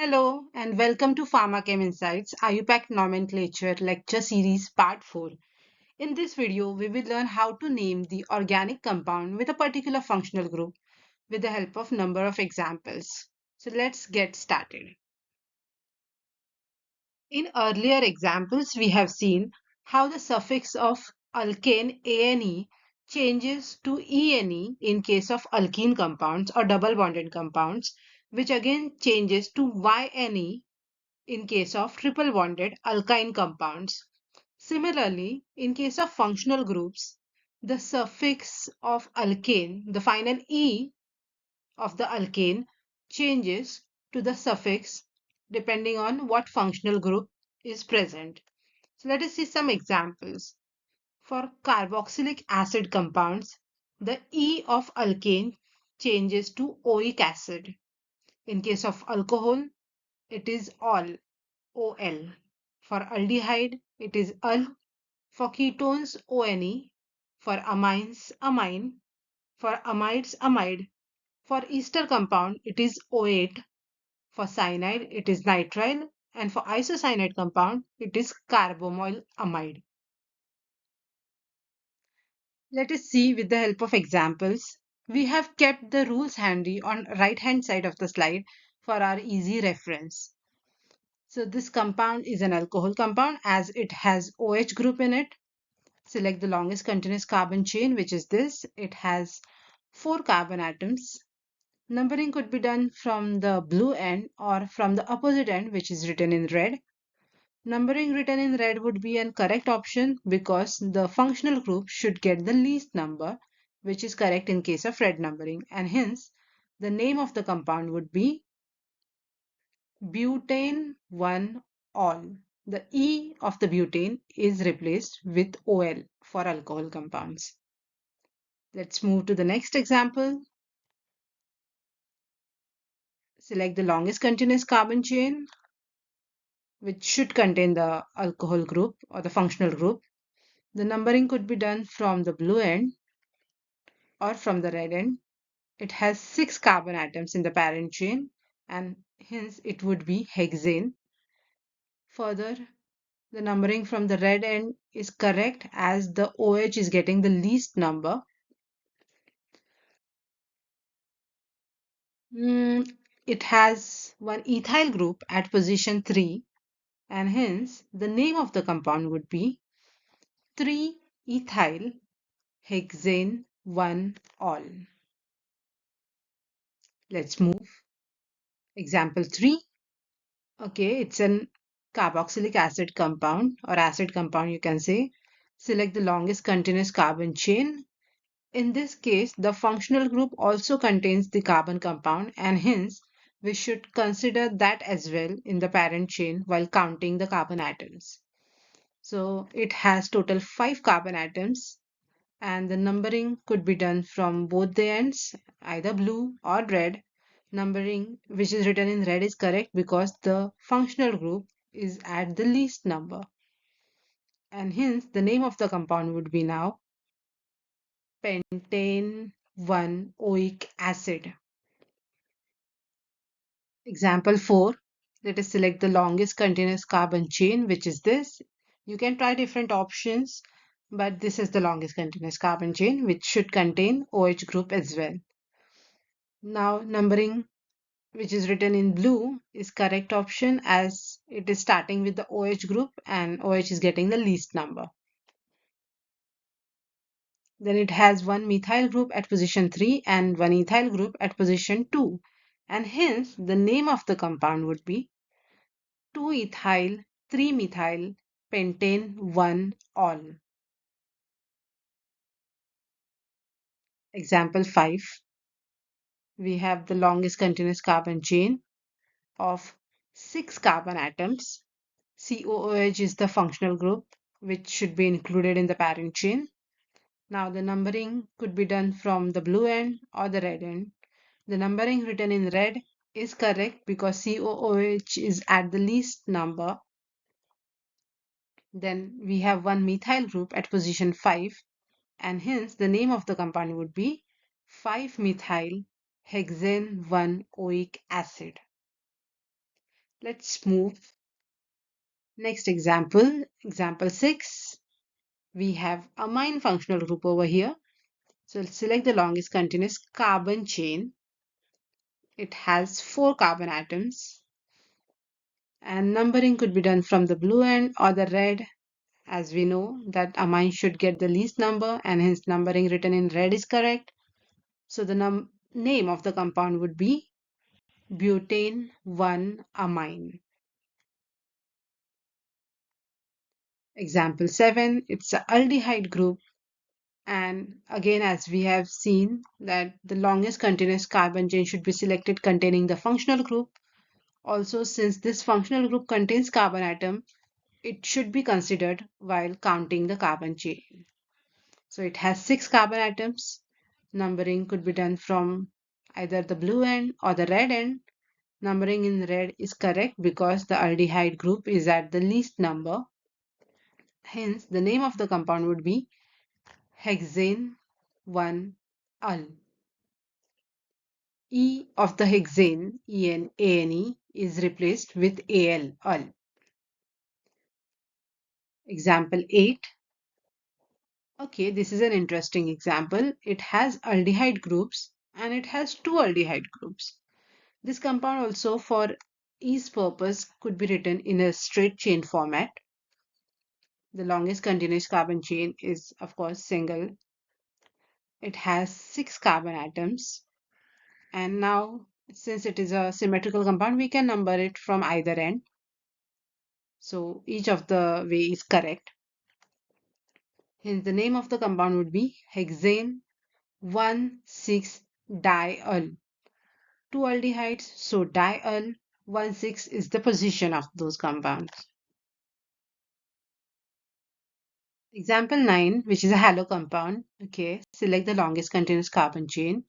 Hello and welcome to PharmaChem Insights IUPAC nomenclature lecture series part 4. In this video, we will learn how to name the organic compound with a particular functional group with the help of number of examples. So let's get started. In earlier examples, we have seen how the suffix of alkane ane changes to ene in case of alkene compounds or double bonded compounds, which again changes to yne in case of triple bonded alkyne compounds. Similarly, in case of functional groups, the suffix of alkane, the final E of the alkane, changes to the suffix depending on what functional group is present. So let us see some examples. For carboxylic acid compounds, the E of alkane changes to oic acid. In case of alcohol, it is ol. OL. For aldehyde, it is al. For ketones, ONE. For amines, amine. For amides, amide. For ester compound, it is O8. For cyanide, it is nitrile. And for isocyanide compound, it is carbomoyl amide. Let us see with the help of examples. We have kept the rules handy on right hand side of the slide for our easy reference. So this compound is an alcohol compound as it has OH group in it. Select the longest continuous carbon chain, which is this. It has 4 carbon atoms. Numbering could be done from the blue end or from the opposite end, which is written in red. Numbering written in red would be a correct option because the functional group should get the least number, which is correct in case of red numbering, and hence the name of the compound would be butane 1-ol. The E of the butane is replaced with OL for alcohol compounds. Let's move to the next example. Select the longest continuous carbon chain, which should contain the alcohol group or the functional group. The numbering could be done from the blue end or from the red end. It has 6 carbon atoms in the parent chain and hence it would be hexane. Further, the numbering from the red end is correct as the OH is getting the least number. It has one ethyl group at position 3 and hence the name of the compound would be 3-ethyl hexane 1-ol. Let's move. Example 3. Okay, it's an carboxylic acid compound or acid compound you can say. Select the longest continuous carbon chain. In this case, the functional group also contains the carbon compound and hence we should consider that as well in the parent chain while counting the carbon atoms. So it has total 5 carbon atoms and the numbering could be done from both the ends, either blue or red. Numbering which is written in red is correct because the functional group is at the least number. And hence the name of the compound would be now pentane 1-oic acid. Example 4. Let us select the longest continuous carbon chain, which is this. You can try different options, but this is the longest continuous carbon chain, which should contain OH group as well. Now, numbering, which is written in blue, is correct option as it is starting with the OH group and OH is getting the least number. Then it has one methyl group at position 3 and one ethyl group at position 2. And hence the name of the compound would be 2-ethyl 3-methyl pentane 1-ol. Example 5. We have the longest continuous carbon chain of 6 carbon atoms. COOH is the functional group which should be included in the parent chain. Now the numbering could be done from the blue end or the red end. The numbering written in red is correct because COOH is at the least number. Then we have one methyl group at position 5 and hence the name of the compound would be 5-methyl hexane 1-oic acid. Let's move. Next example, example 6. We have a amine functional group over here. So let's select the longest continuous carbon chain. It has 4 carbon atoms, and numbering could be done from the blue end or the red, as we know that amine should get the least number, and hence numbering written in red is correct. So the name of the compound would be butane 1 amine. Example 7, it's an aldehyde group, and again, as we have seen that the longest continuous carbon chain should be selected containing the functional group. Also, since this functional group contains carbon atom, it should be considered while counting the carbon chain. So it has 6 carbon atoms. Numbering could be done from either the blue end or the red end. Numbering in red is correct because the aldehyde group is at the least number. Hence, the name of the compound would be hexane 1-ul. E of the hexane, EN, is replaced with Al, ul. Example 8. Okay, this is an interesting example. It has aldehyde groups and it has 2 aldehyde groups. This compound also, for ease purpose, could be written in a straight chain format. The longest continuous carbon chain is, of course, single. It has 6 carbon atoms. And now, since it is a symmetrical compound, we can number it from either end. So each of the way is correct. Hence, the name of the compound would be hexane 1,6-diol. 2 aldehydes, so diol 1,6 is the position of those compounds. Example 9, which is a halo compound. Okay, select the longest continuous carbon chain.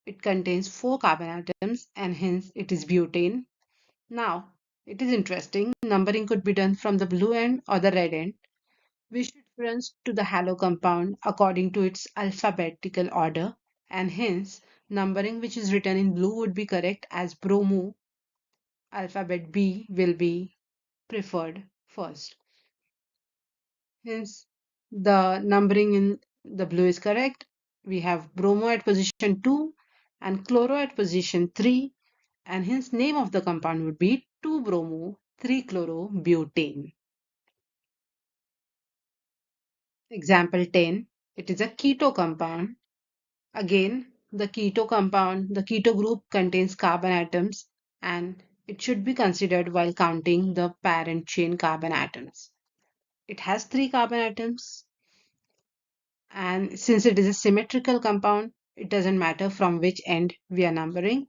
It contains 4 carbon atoms and hence it is butane. Now, it is interesting. Numbering could be done from the blue end or the red end. We should reference to the halo compound according to its alphabetical order, and hence numbering which is written in blue would be correct, as bromo, alphabet B, will be preferred first. Hence, the numbering in the blue is correct. We have bromo at position 2 and chloro at position 3, and hence name of the compound would be 2-bromo 3-chlorobutane. Example 10, it is a keto compound. Again, the keto group contains carbon atoms and it should be considered while counting the parent chain carbon atoms. It has 3 carbon atoms, and since it is a symmetrical compound, it doesn't matter from which end we are numbering.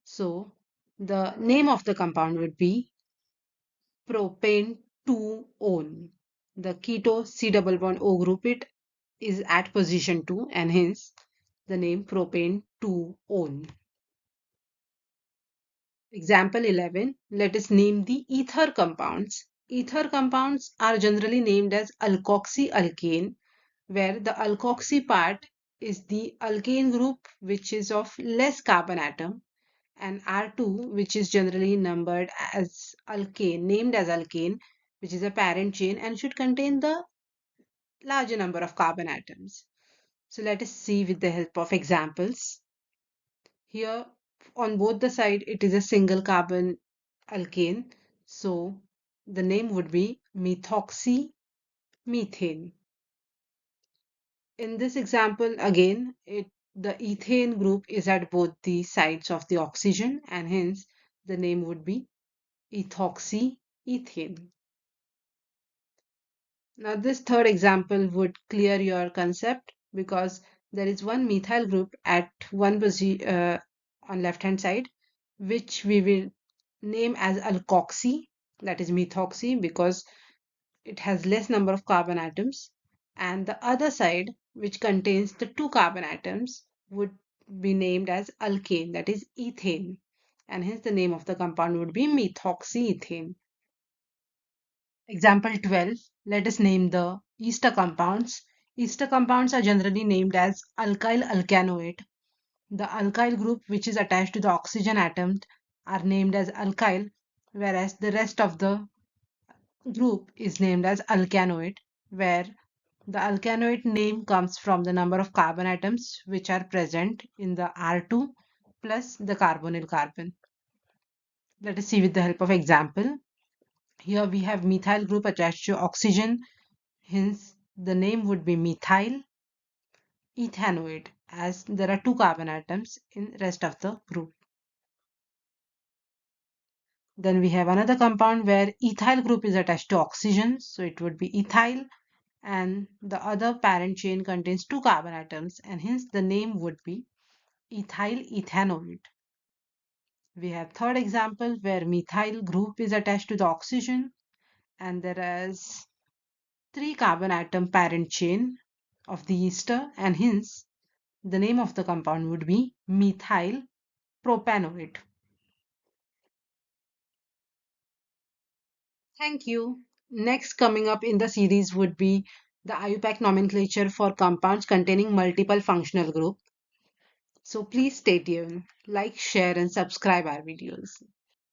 So the name of the compound would be propane 2-one. The keto C double bond O group it is at position 2 and hence the name propane 2-one. Example 11. Let us name the ether compounds. Ether compounds are generally named as alkoxy-alkane, where the alkoxy part is the alkane group which is of less carbon atom, and R2, which is generally numbered as alkane, named as alkane, which is a parent chain and should contain the larger number of carbon atoms. So let us see with the help of examples. Here on both the side it is a single carbon alkane, so the name would be methoxymethane. In this example again, the ethane group is at both the sides of the oxygen and hence the name would be ethoxyethane. Now this third example would clear your concept because there is one methyl group at one position on left hand side, which we will name as alkoxy, that is methoxy, because it has less number of carbon atoms, and the other side which contains the 2 carbon atoms would be named as alkane, that is ethane, and hence the name of the compound would be methoxyethane. Example 12, let us name the ester compounds. Ester compounds are generally named as alkyl alkanoate. The alkyl group which is attached to the oxygen atom are named as alkyl, whereas the rest of the group is named as alkanoid, where the alkanoid name comes from the number of carbon atoms which are present in the R2 plus the carbonyl carbon. Let us see with the help of example. Here we have methyl group attached to oxygen, hence the name would be methyl ethanoid, as there are two carbon atoms in rest of the group. Then we have another compound where ethyl group is attached to oxygen, so it would be ethyl, and the other parent chain contains two carbon atoms, and hence the name would be ethyl ethanoid. We have third example where methyl group is attached to the oxygen, and there is three carbon atom parent chain of the ester, and hence the name of the compound would be methyl propanoid. Thank you. Next coming up in the series would be the IUPAC nomenclature for compounds containing multiple functional groups. So please stay tuned, like, share, and subscribe our videos.